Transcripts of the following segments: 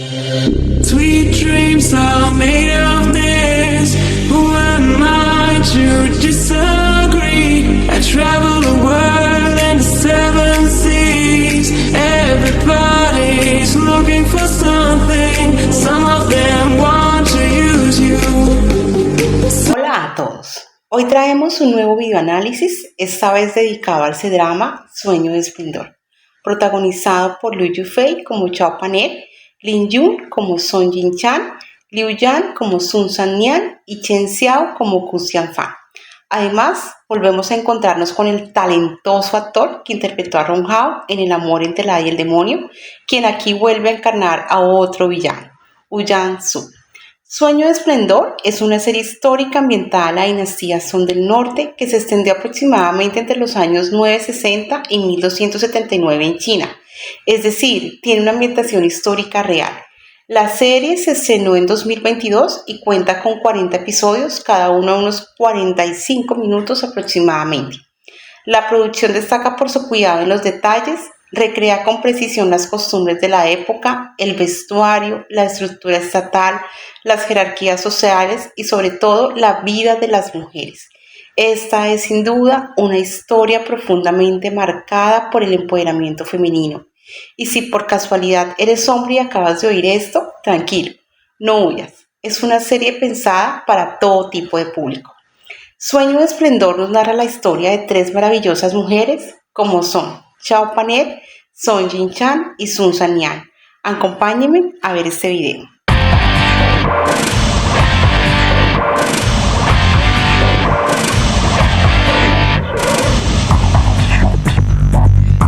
Sweet dreams are made of this. Who am I to disagree? I travel the world and the seven seas. Everybody's looking for something. Some of them want to use you. Hola a todos. Hoy traemos un nuevo videoanálisis, esta vez dedicado al C-drama Sueño de Esplendor, protagonizado por Liu Yufei como Chao Pan-er, Lin Yun como Song Jin-chan, Liu Yan como Sun San-nian y Chen Xiao como Ku Xian-fan. Además, volvemos a encontrarnos con el talentoso actor que interpretó a Ron Hao en El amor entre la hada y el demonio, quien aquí vuelve a encarnar a otro villano, Woo-Jang-soo. Sueño de Esplendor es una serie histórica ambientada en la dinastía Song del Norte que se extendió aproximadamente entre los años 960 y 1279 en China, es decir, tiene una ambientación histórica real. La serie se estrenó en 2022 y cuenta con 40 episodios, cada uno a unos 45 minutos aproximadamente. La producción destaca por su cuidado en los detalles, recrea con precisión las costumbres de la época, el vestuario, la estructura estatal, las jerarquías sociales y sobre todo la vida de las mujeres. Esta es sin duda una historia profundamente marcada por el empoderamiento femenino. Y si por casualidad eres hombre y acabas de oír esto, tranquilo, no huyas. Es una serie pensada para todo tipo de público. Sueño de Esplendor nos narra la historia de tres maravillosas mujeres como son Chao Pan-er, Song Jin-chan y Sun San-nian. Acompáñenme a ver este video.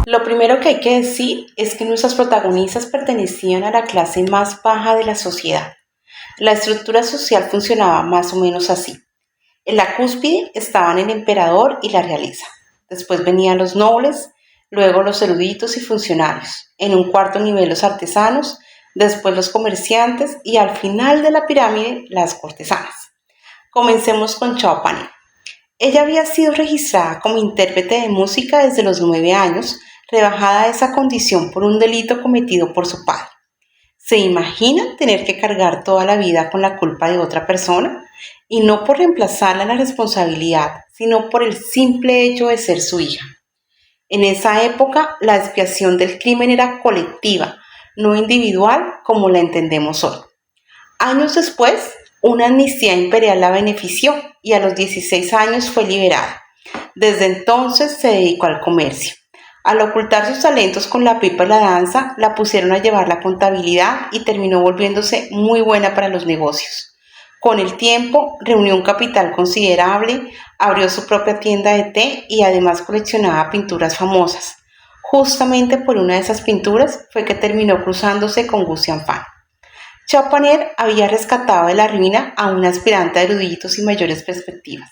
Lo primero que hay que decir es que nuestras protagonistas pertenecían a la clase más baja de la sociedad. La estructura social funcionaba más o menos así. En la cúspide estaban el emperador y la realeza. Después venían los nobles, luego los eruditos y funcionarios. En un cuarto nivel los artesanos, después los comerciantes y al final de la pirámide las cortesanas. Comencemos con Chao Pan-er. Ella había sido registrada como intérprete de música desde los 9 años, rebajada a esa condición por un delito cometido por su padre. ¿Se imaginan tener que cargar toda la vida con la culpa de otra persona? Y no por reemplazarla en la responsabilidad, sino por el simple hecho de ser su hija. En esa época, la expiación del crimen era colectiva, no individual como la entendemos hoy. Años después, una amnistía imperial la benefició y a los 16 años fue liberada. Desde entonces se dedicó al comercio. Al ocultar sus talentos con la pipa y la danza, la pusieron a llevar la contabilidad y terminó volviéndose muy buena para los negocios. Con el tiempo, reunió un capital considerable, abrió su propia tienda de té y además coleccionaba pinturas famosas. Justamente por una de esas pinturas fue que terminó cruzándose con Ku Xian-fan. Chao Pan-er había rescatado de la ruina a un aspirante a eruditos y mayores perspectivas.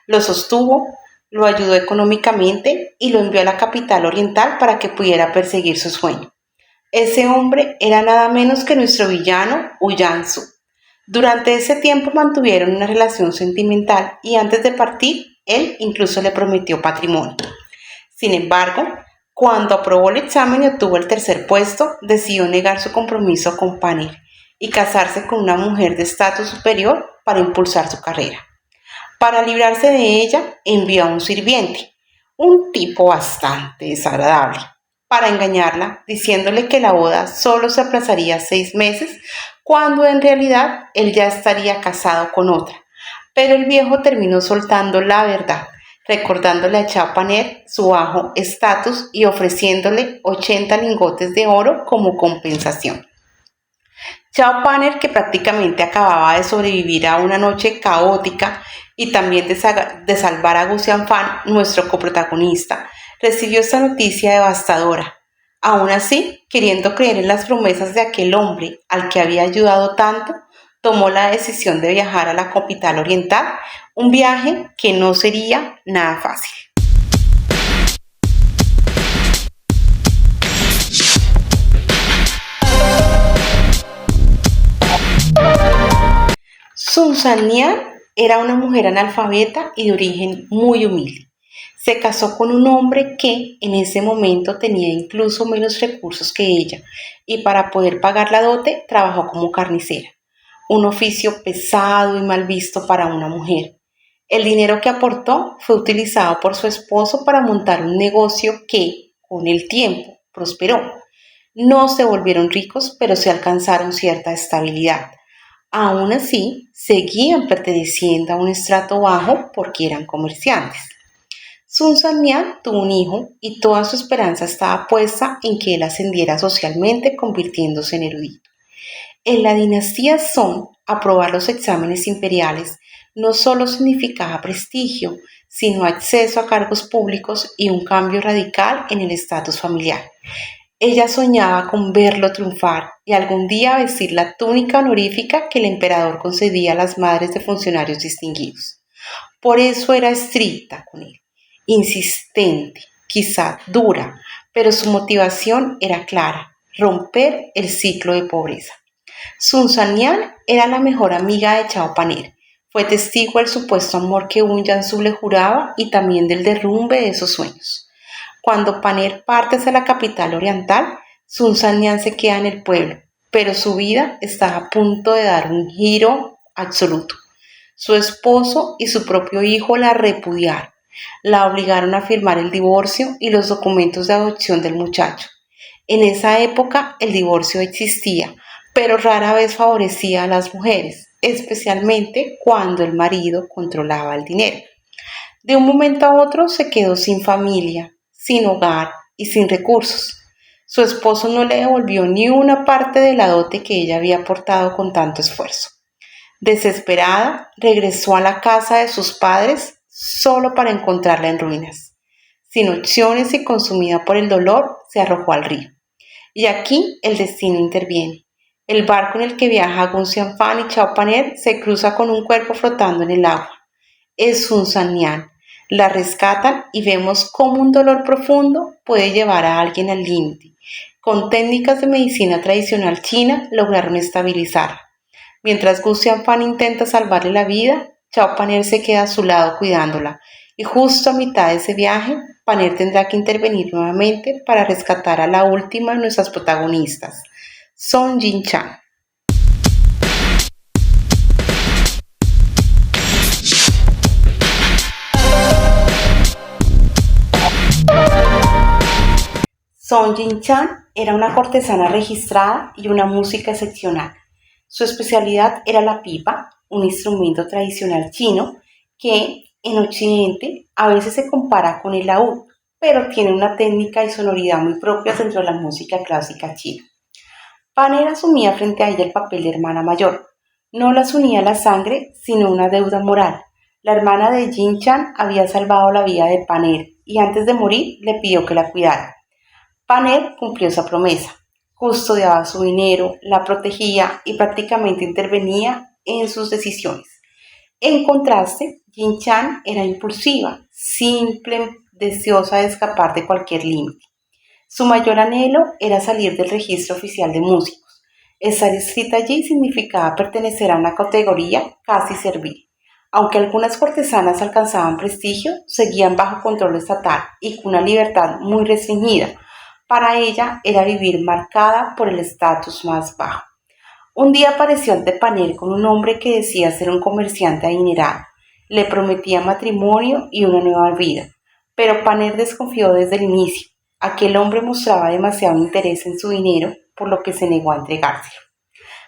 Lo sostuvo, lo ayudó económicamente y lo envió a la capital oriental para que pudiera perseguir su sueño. Ese hombre era nada menos que nuestro villano, Woo-Jang-soo. Durante ese tiempo mantuvieron una relación sentimental y antes de partir, él incluso le prometió patrimonio. Sin embargo, cuando aprobó el examen y obtuvo el tercer puesto, decidió negar su compromiso con Pan-er y casarse con una mujer de estatus superior para impulsar su carrera. Para librarse de ella, envió a un sirviente, un tipo bastante desagradable, para engañarla, diciéndole que la boda solo se aplazaría 6 meses, cuando en realidad él ya estaría casado con otra. Pero el viejo terminó soltando la verdad, recordándole a Chao Pan-er su bajo estatus y ofreciéndole 80 lingotes de oro como compensación. Chao Pan-er, que prácticamente acababa de sobrevivir a una noche caótica y también de salvar a Ku Xian-fan, nuestro coprotagonista, recibió esta noticia devastadora. Aún así, queriendo creer en las promesas de aquel hombre al que había ayudado tanto, tomó la decisión de viajar a la capital oriental, un viaje que no sería nada fácil. Sun San-nian era una mujer analfabeta y de origen muy humilde. Se casó con un hombre que en ese momento tenía incluso menos recursos que ella y para poder pagar la dote trabajó como carnicera, un oficio pesado y mal visto para una mujer. El dinero que aportó fue utilizado por su esposo para montar un negocio que, con el tiempo, prosperó. No se volvieron ricos, pero se alcanzaron cierta estabilidad. Aún así, seguían perteneciendo a un estrato bajo porque eran comerciantes. Sun Sanyal tuvo un hijo y toda su esperanza estaba puesta en que él ascendiera socialmente convirtiéndose en erudito. En la dinastía Song, aprobar los exámenes imperiales no solo significaba prestigio, sino acceso a cargos públicos y un cambio radical en el estatus familiar. Ella soñaba con verlo triunfar y algún día vestir la túnica honorífica que el emperador concedía a las madres de funcionarios distinguidos. Por eso era estricta con él, insistente, quizá dura, pero su motivación era clara: romper el ciclo de pobreza. Sun Sanyal era la mejor amiga de Chao Paner. Fue testigo del supuesto amor que Un Yansu le juraba y también del derrumbe de esos sueños. Cuando Paner parte hacia la capital oriental, Sun Sanyal se queda en el pueblo, pero su vida está a punto de dar un giro absoluto. Su esposo y su propio hijo la repudiaron, la obligaron a firmar el divorcio y los documentos de adopción del muchacho. En esa época el divorcio existía, pero rara vez favorecía a las mujeres, especialmente cuando el marido controlaba el dinero. De un momento a otro se quedó sin familia, sin hogar y sin recursos. Su esposo no le devolvió ni una parte de la dote que ella había aportado con tanto esfuerzo. Desesperada, regresó a la casa de sus padres solo para encontrarla en ruinas. Sin opciones y consumida por el dolor, se arrojó al río. Y aquí el destino interviene. El barco en el que viaja Gun Xianfan y Chao Paner se cruza con un cuerpo flotando en el agua. Es Sun Sanyal. La rescatan y vemos cómo un dolor profundo puede llevar a alguien al límite. Con técnicas de medicina tradicional china lograron estabilizarla. Mientras Gun Xianfan intenta salvarle la vida, Chao Paner se queda a su lado cuidándola. Y justo a mitad de ese viaje, Paner tendrá que intervenir nuevamente para rescatar a la última de nuestras protagonistas, Song Jin-chan. Song Jin-chan era una cortesana registrada y una música excepcional. Su especialidad era la pipa, un instrumento tradicional chino que en Occidente a veces se compara con el laúd, pero tiene una técnica y sonoridad muy propias dentro de la música clásica china. Paner asumía frente a ella el papel de hermana mayor. No las unía la sangre, sino una deuda moral. La hermana de Jin-chan había salvado la vida de Paner y antes de morir le pidió que la cuidara. Paner cumplió esa promesa. Custodiaba su dinero, la protegía y prácticamente intervenía en sus decisiones. En contraste, Jin-chan era impulsiva, simple, deseosa de escapar de cualquier límite. Su mayor anhelo era salir del registro oficial de músicos. Estar escrita allí significaba pertenecer a una categoría casi servil. Aunque algunas cortesanas alcanzaban prestigio, seguían bajo control estatal y con una libertad muy restringida. Para ella era vivir marcada por el estatus más bajo. Un día apareció ante Paner con un hombre que decía ser un comerciante adinerado. Le prometía matrimonio y una nueva vida, pero Paner desconfió desde el inicio. Aquel hombre mostraba demasiado interés en su dinero, por lo que se negó a entregárselo.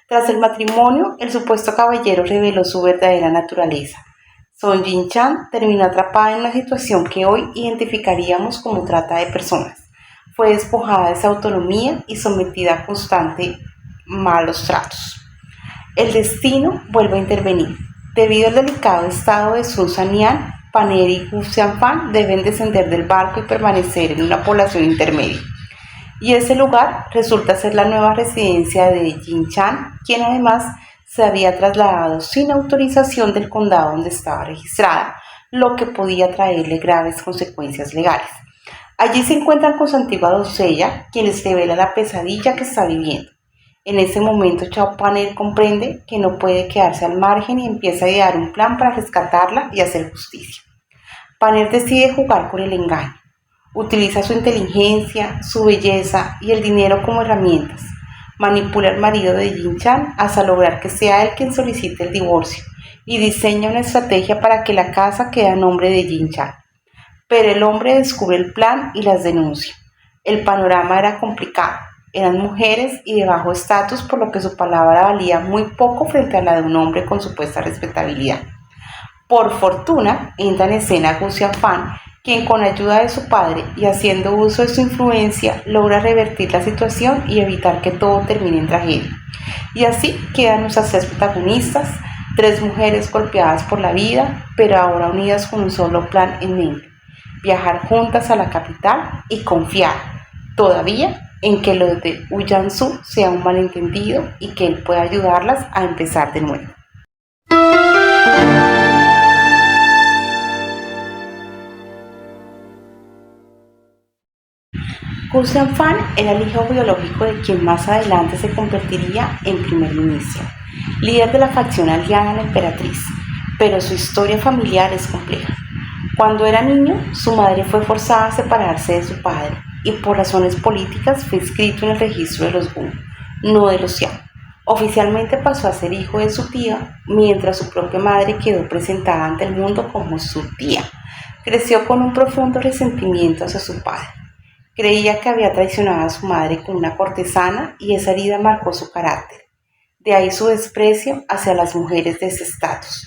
Tras el matrimonio, el supuesto caballero reveló su verdadera naturaleza. Song Jin-chan terminó atrapada en una situación que hoy identificaríamos como trata de personas. Fue despojada de su autonomía y sometida a constantes malos tratos. El destino vuelve a intervenir. Debido al delicado estado de Sun Sanyal, Paner y Gun Xianfan deben descender del barco y permanecer en una población intermedia. Y ese lugar resulta ser la nueva residencia de Jin-chan, quien además se había trasladado sin autorización del condado donde estaba registrada, lo que podía traerle graves consecuencias legales. Allí se encuentran con su antigua doncella, quien les revela la pesadilla que está viviendo. En ese momento Chao Paner comprende que no puede quedarse al margen y empieza a idear un plan para rescatarla y hacer justicia. Paner decide jugar con el engaño. Utiliza su inteligencia, su belleza y el dinero como herramientas. Manipula al marido de Jin Chan hasta lograr que sea él quien solicite el divorcio y diseña una estrategia para que la casa quede a nombre de Jin Chan. Pero el hombre descubre el plan y las denuncia. El panorama era complicado. Eran mujeres y de bajo estatus, por lo que su palabra valía muy poco frente a la de un hombre con supuesta respetabilidad. Por fortuna, entra en escena Gu Xianfan, quien con ayuda de su padre y haciendo uso de su influencia logra revertir la situación y evitar que todo termine en tragedia. Y así quedan nuestras tres protagonistas, tres mujeres golpeadas por la vida, pero ahora unidas con un solo plan en mente: viajar juntas a la capital y confiar, todavía, en que lo de Wu Yanzu sea un malentendido y que él pueda ayudarlas a empezar de nuevo. Gu Xianfan era el hijo biológico de quien más adelante se convertiría en primer ministro, líder de la facción aliada a la emperatriz, pero su historia familiar es compleja. Cuando era niño, su madre fue forzada a separarse de su padre y por razones políticas fue inscrito en el registro de los Wu, no de los Xiao. Oficialmente pasó a ser hijo de su tía, mientras su propia madre quedó presentada ante el mundo como su tía. Creció con un profundo resentimiento hacia su padre. Creía que había traicionado a su madre con una cortesana y esa herida marcó su carácter. De ahí su desprecio hacia las mujeres de ese estatus,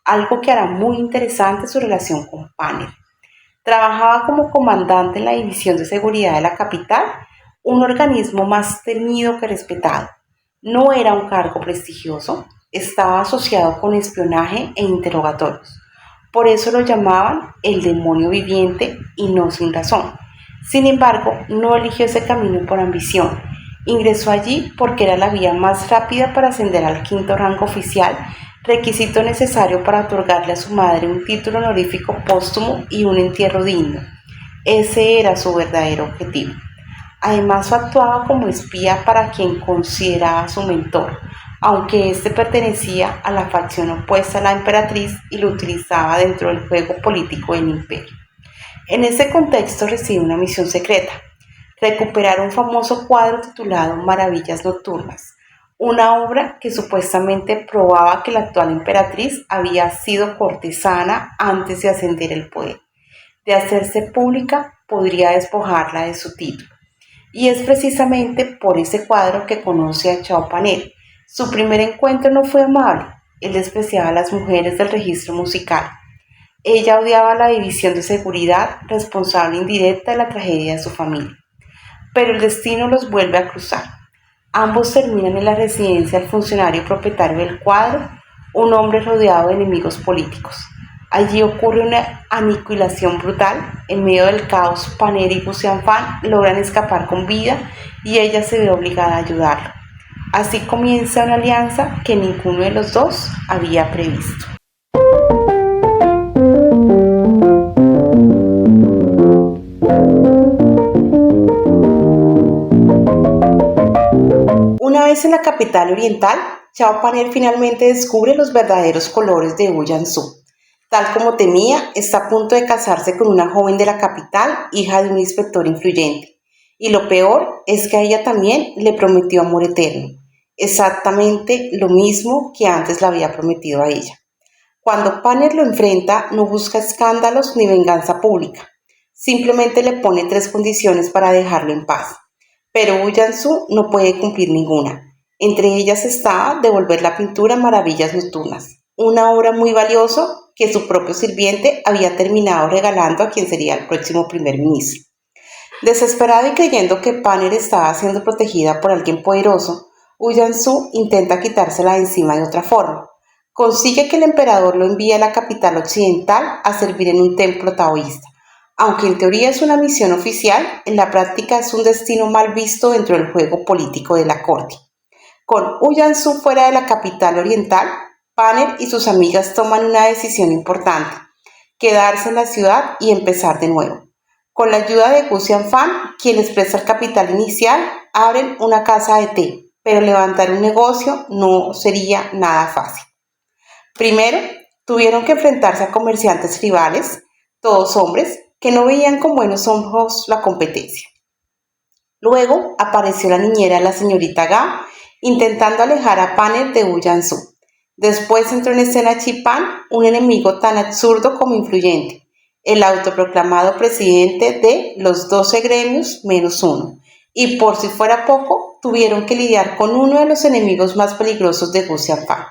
algo que hará muy interesante su relación con Paner. Trabajaba como comandante en la División de Seguridad de la capital, un organismo más temido que respetado. No era un cargo prestigioso, estaba asociado con espionaje e interrogatorios. Por eso lo llamaban el demonio viviente y no sin razón. Sin embargo, no eligió ese camino por ambición. Ingresó allí porque era la vía más rápida para ascender al quinto rango oficial, requisito necesario para otorgarle a su madre un título honorífico póstumo y un entierro digno. Ese era su verdadero objetivo. Además, actuaba como espía para quien consideraba su mentor, aunque éste pertenecía a la facción opuesta a la emperatriz y lo utilizaba dentro del juego político del imperio. En ese contexto recibe una misión secreta: recuperar un famoso cuadro titulado Maravillas Nocturnas, una obra que supuestamente probaba que la actual emperatriz había sido cortesana antes de ascender al poder. De hacerse pública, podría despojarla de su título. Y es precisamente por ese cuadro que conoce a Chao Paner. Su primer encuentro no fue amable. Él despreciaba a las mujeres del registro musical. Ella odiaba a la división de seguridad, responsable indirecta de la tragedia de su familia. Pero el destino los vuelve a cruzar. Ambos terminan en la residencia del funcionario propietario del cuadro, un hombre rodeado de enemigos políticos. Allí ocurre una aniquilación brutal. En medio del caos, Paner y Gu Xianfan logran escapar con vida y ella se ve obligada a ayudarlo. Así comienza una alianza que ninguno de los dos había previsto. Una vez en la capital oriental, Chao Paner finalmente descubre los verdaderos colores de Wu Yanzu. Tal como temía, está a punto de casarse con una joven de la capital, hija de un inspector influyente. Y lo peor es que a ella también le prometió amor eterno, exactamente lo mismo que antes le había prometido a ella. Cuando Paner lo enfrenta, no busca escándalos ni venganza pública, simplemente le pone 3 condiciones para dejarlo en paz. Pero Wu Yanzu no puede cumplir ninguna. Entre ellas está devolver la pintura Maravillas Nocturnas, una obra muy valiosa que su propio sirviente había terminado regalando a quien sería el próximo primer ministro. Desesperado y creyendo que Paner estaba siendo protegida por alguien poderoso, Wu Yanzu intenta quitársela de encima de otra forma. Consigue que el emperador lo envíe a la capital occidental a servir en un templo taoísta. Aunque en teoría es una misión oficial, en la práctica es un destino mal visto dentro del juego político de la corte. Con Wu Yanzu fuera de la capital oriental, Paner y sus amigas toman una decisión importante: quedarse en la ciudad y empezar de nuevo. Con la ayuda de Gu Xianfan, quien les presta el capital inicial, abren una casa de té, pero levantar un negocio no sería nada fácil. Primero, tuvieron que enfrentarse a comerciantes rivales. todos hombres, que no veían con buenos ojos la competencia. Luego apareció la niñera, la señorita Ga, intentando alejar a Panner de Wu Yansu. Después entró en escena Chi Pan, un enemigo tan absurdo como influyente, el autoproclamado presidente de los 12 gremios menos uno. Y por si fuera poco, tuvieron que lidiar con uno de los enemigos más peligrosos de Gu Xianfan.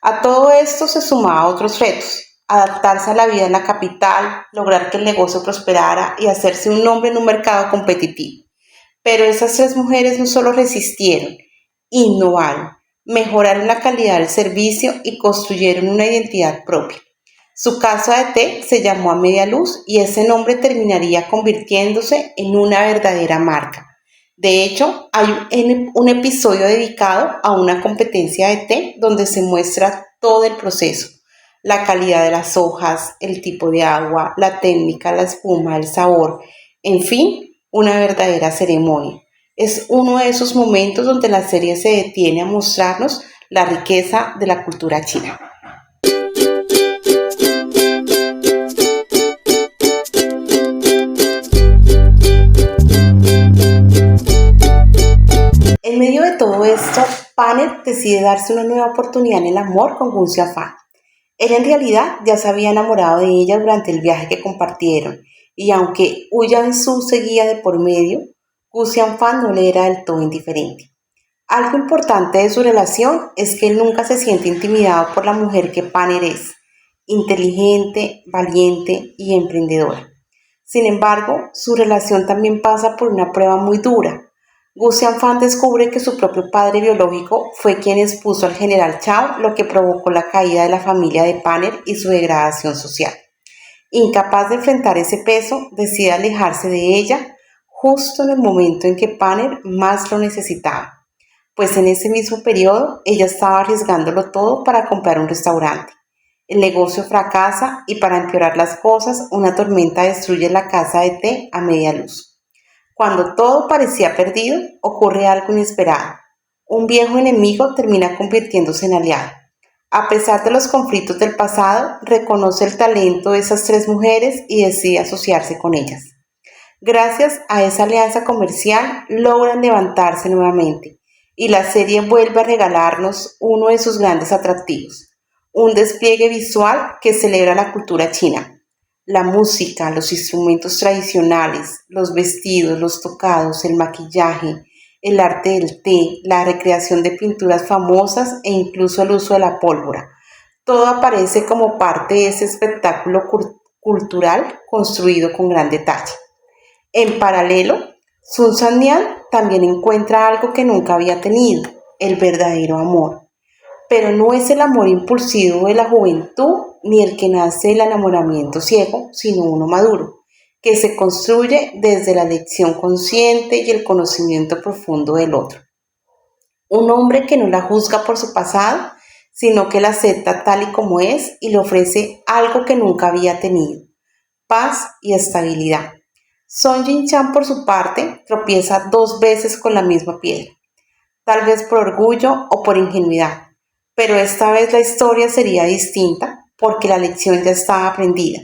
A todo esto se sumaba otros retos: adaptarse a la vida en la capital, lograr que el negocio prosperara y hacerse un nombre en un mercado competitivo. Pero esas tres mujeres no solo resistieron, innovaron, mejoraron la calidad del servicio y construyeron una identidad propia. Su casa de té se llamó A Media Luz y ese nombre terminaría convirtiéndose en una verdadera marca. De hecho, hay un episodio dedicado a una competencia de té donde se muestra todo el proceso: la calidad de las hojas, el tipo de agua, la técnica, la espuma, el sabor, en fin, una verdadera ceremonia. Es uno de esos momentos donde la serie se detiene a mostrarnos la riqueza de la cultura china. En medio de todo esto, Panner decide darse una nueva oportunidad en el amor con Gu Xiaofan. Él en realidad ya se había enamorado de ella durante el viaje que compartieron, y aunque Wu Yansu seguía de por medio, Gu Xianfan no le era del todo indiferente. Algo importante de su relación es que él nunca se siente intimidado por la mujer que Panner es: inteligente, valiente y emprendedora. Sin embargo, su relación también pasa por una prueba muy dura. Gu Xianfan descubre que su propio padre biológico fue quien expuso al general Chao, lo que provocó la caída de la familia de Panner y su degradación social. Incapaz de enfrentar ese peso, decide alejarse de ella justo en el momento en que Panner más lo necesitaba, pues en ese mismo periodo ella estaba arriesgándolo todo para comprar un restaurante. El negocio fracasa y, para empeorar las cosas, una tormenta destruye la casa de té A Media Luz. Cuando todo parecía perdido, ocurre algo inesperado. Un viejo enemigo termina convirtiéndose en aliado. A pesar de los conflictos del pasado, reconoce el talento de esas tres mujeres y decide asociarse con ellas. Gracias a esa alianza comercial, logran levantarse nuevamente, y la serie vuelve a regalarnos uno de sus grandes atractivos: un despliegue visual que celebra la cultura china. La música, los instrumentos tradicionales, los vestidos, los tocados, el maquillaje, el arte del té, la recreación de pinturas famosas e incluso el uso de la pólvora. Todo aparece como parte de ese espectáculo cultural construido con gran detalle. En paralelo, Sun Sannian también encuentra algo que nunca había tenido: el verdadero amor. Pero no es el amor impulsivo de la juventud ni el que nace del enamoramiento ciego, sino uno maduro, que se construye desde la elección consciente y el conocimiento profundo del otro. Un hombre que no la juzga por su pasado, sino que la acepta tal y como es y le ofrece algo que nunca había tenido: paz y estabilidad. Song Jin-chan, por su parte, tropieza 2 veces con la misma piedra, tal vez por orgullo o por ingenuidad. Pero esta vez la historia sería distinta porque la lección ya estaba aprendida.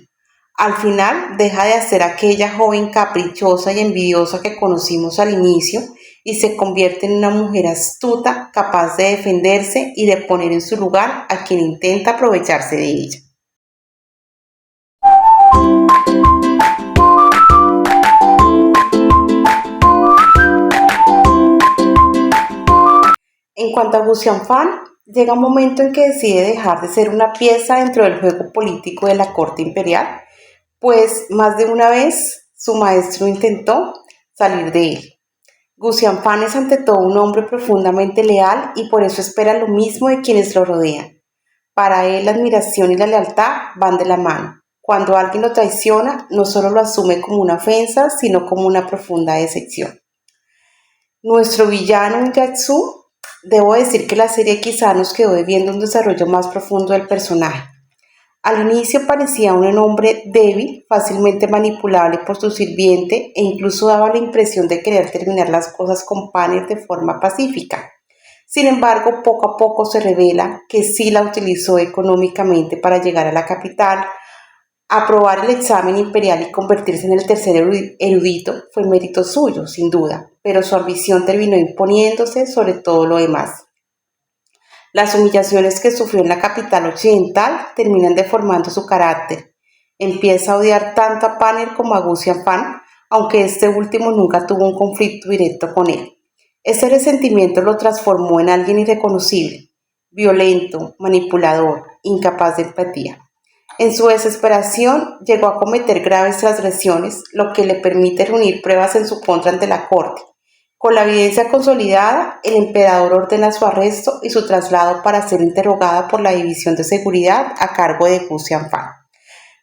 Al final deja de ser aquella joven caprichosa y envidiosa que conocimos al inicio y se convierte en una mujer astuta, capaz de defenderse y de poner en su lugar a quien intenta aprovecharse de ella. En cuanto a Gu Xianfan, llega un momento en que decide dejar de ser una pieza dentro del juego político de la corte imperial, pues más de una vez su maestro intentó salir de él. Gu Xianfan es ante todo un hombre profundamente leal y por eso espera lo mismo de quienes lo rodean. Para él, la admiración y la lealtad van de la mano. Cuando alguien lo traiciona, no solo lo asume como una ofensa, sino como una profunda decepción. Nuestro villano Yatsu, debo decir que la serie quizá nos quedó debiendo un desarrollo más profundo del personaje. Al inicio parecía un hombre débil, fácilmente manipulable por su sirviente e incluso daba la impresión de querer terminar las cosas con Panner de forma pacífica. Sin embargo, poco a poco se revela que sí la utilizó económicamente para llegar a la capital, Aprobar el examen imperial y convertirse en el tercer erudito fue mérito suyo, sin duda, pero su ambición terminó imponiéndose sobre todo lo demás. Las humillaciones que sufrió en la capital occidental terminan deformando su carácter. Empieza a odiar tanto a Panner como a Gusian Fan, aunque este último nunca tuvo un conflicto directo con él. Ese resentimiento lo transformó en alguien irreconocible, violento, manipulador, incapaz de empatía. En su desesperación llegó a cometer graves transgresiones, lo que le permite reunir pruebas en su contra ante la corte. Con la evidencia consolidada, el emperador ordena su arresto y su traslado para ser interrogada por la División de Seguridad a cargo de Gusian Fan.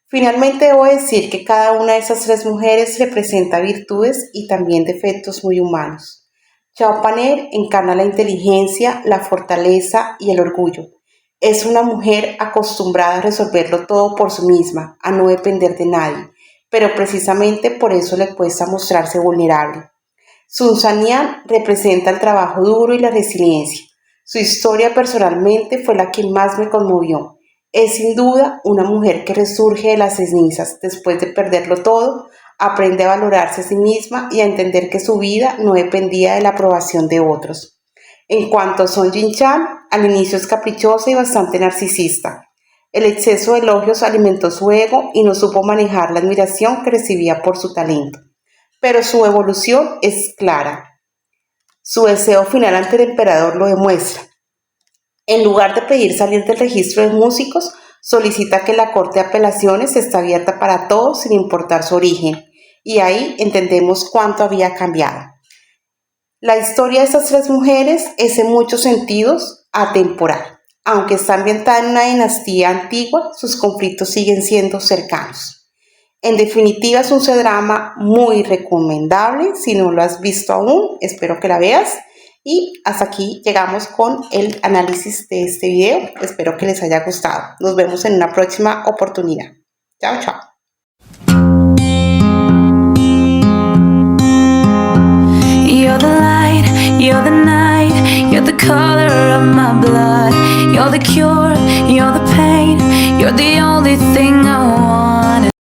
Finalmente debo decir que cada una de esas tres mujeres representa virtudes y también defectos muy humanos. Chao Panner encarna la inteligencia, la fortaleza y el orgullo. Es una mujer acostumbrada a resolverlo todo por sí misma, a no depender de nadie, pero precisamente por eso le cuesta mostrarse vulnerable. Sun Sanian representa el trabajo duro y la resiliencia. Su historia personalmente fue la que más me conmovió. Es sin duda una mujer que resurge de las cenizas después de perderlo todo, aprende a valorarse a sí misma y a entender que su vida no dependía de la aprobación de otros. En cuanto a Son Jin-chan, al inicio es caprichosa y bastante narcisista. El exceso de elogios alimentó su ego y no supo manejar la admiración que recibía por su talento. Pero su evolución es clara. Su deseo final ante el emperador lo demuestra. En lugar de pedir salir del registro de músicos, solicita que la Corte de Apelaciones esté abierta para todos sin importar su origen. Y ahí entendemos cuánto había cambiado. La historia de estas tres mujeres es en muchos sentidos atemporal. Aunque está ambientada en una dinastía antigua, sus conflictos siguen siendo cercanos. En definitiva, es un C-drama muy recomendable. Si no lo has visto aún, espero que la veas. Y hasta aquí llegamos con el análisis de este video. Espero que les haya gustado. Nos vemos en una próxima oportunidad. Chao, chao. You're the light, you're the night, you're the color of my blood. You're the cure, you're the pain, you're the only thing I want.